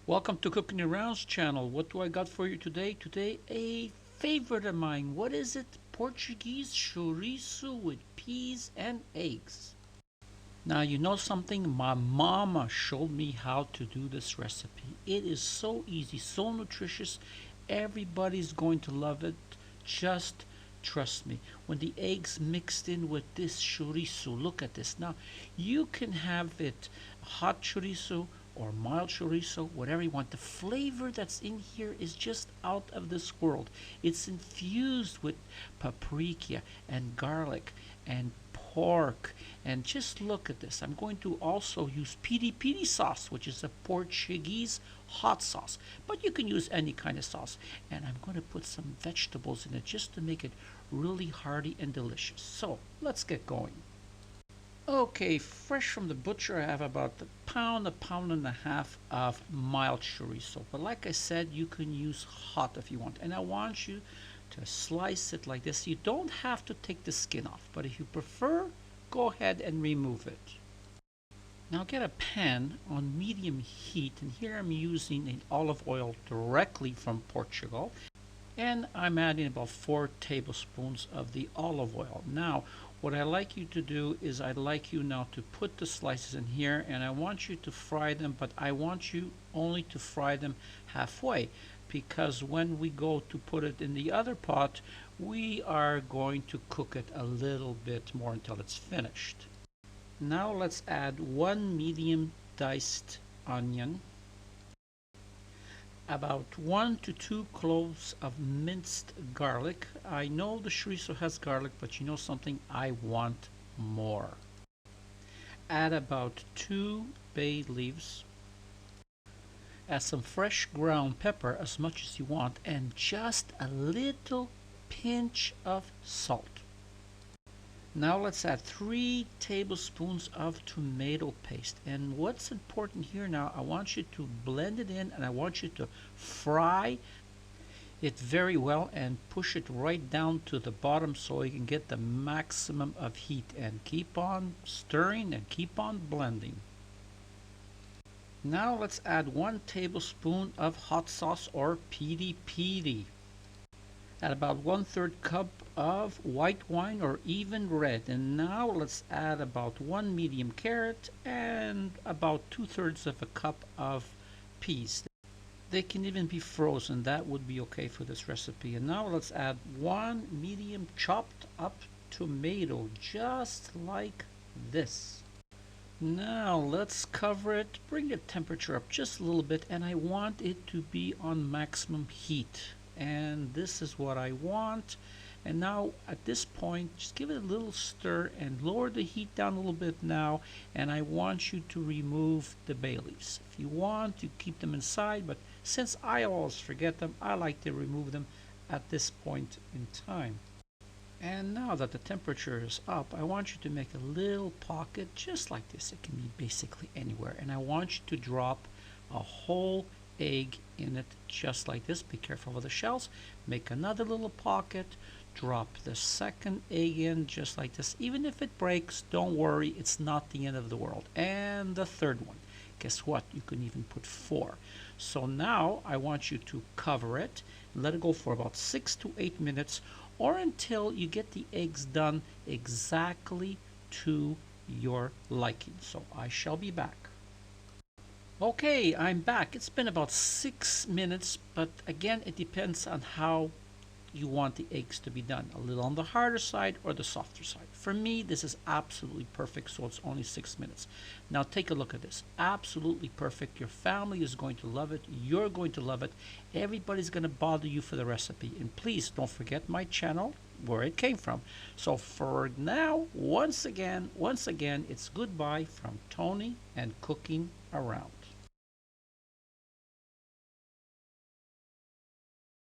Welcome to CookingaRound's channel. What do I got for you today? Today, a favorite of mine. What is it? Portuguese chorizo with peas and eggs. Now, you know something? My mama showed me how to do this recipe. It is so easy, so nutritious. Everybody's going to love it. Just trust me. When the eggs mixed in with this chorizo, look at this. Now, you can have it hot chorizo or mild chorizo, whatever you want. The flavor that's in here is just out of this world. It's infused with paprika and garlic and pork. And just look at this. I'm going to also use piri sauce, which is a Portuguese hot sauce. But you can use any kind of sauce. And I'm going to put some vegetables in it just to make it really hearty and delicious. So let's get going. Okay, fresh from the butcher, I have about a pound and a half of mild chorizo. But like I said, you can use hot if you want. And I want you to slice it like this. You don't have to take the skin off, but if you prefer, go ahead and remove it. Now get a pan on medium heat, and here I'm using an olive oil directly from Portugal. And I'm adding about 4 tablespoons of the olive oil. Now, what I like you to do is I'd like you now to put the slices in here, and I want you to fry them, but I want you only to fry them halfway, because when we go to put it in the other pot, we are going to cook it a little bit more until it's finished. Now let's add 1 medium diced onion, about 1 to 2 cloves of minced garlic. I know the chorizo has garlic, but you know something? I want more. Add about 2 bay leaves. Add some fresh ground pepper, as much as you want, and just a little pinch of salt. Now let's add 3 tablespoons of tomato paste. And what's important here now, I want you to blend it in, and I want you to fry it very well and push it right down to the bottom so you can get the maximum of heat. And keep on stirring and keep on blending. Now let's add 1 tablespoon of hot sauce or piri. Add about 1/3 cup of white wine or even red. And now let's add about 1 medium carrot and about 2/3 of a cup of peas. They can even be frozen. That would be okay for this recipe. And now let's add 1 medium chopped up tomato, just like this. Now let's cover it, bring the temperature up just a little bit, and I want it to be on maximum heat. And this is what I want. And now at this point, just give it a little stir and lower the heat down a little bit now. And I want you to remove the bay leaves. If you want, you keep them inside, but since I always forget them, I like to remove them at this point in time. And now that the temperature is up, I want you to make a little pocket just like this. It can be basically anywhere. And I want you to drop a whole egg in it just like this. Be careful of the shells. Make another little pocket, drop the second egg in just like this. Even if it breaks, don't worry, it's not the end of the world. And the third one, guess what? You can even put 4. So now I want you to cover it, let it go for about 6 to 8 minutes, or until you get the eggs done exactly to your liking. So I shall be back. Okay, I'm back. It's been about 6 minutes, but again, it depends on how you want the eggs to be done. A little on the harder side or the softer side. For me, this is absolutely perfect, so it's only 6 minutes. Now take a look at this. Absolutely perfect. Your family is going to love it. You're going to love it. Everybody's going to bother you for the recipe. And please don't forget my channel, where it came from. So for now, once again, it's goodbye from Tony and Cooking Around.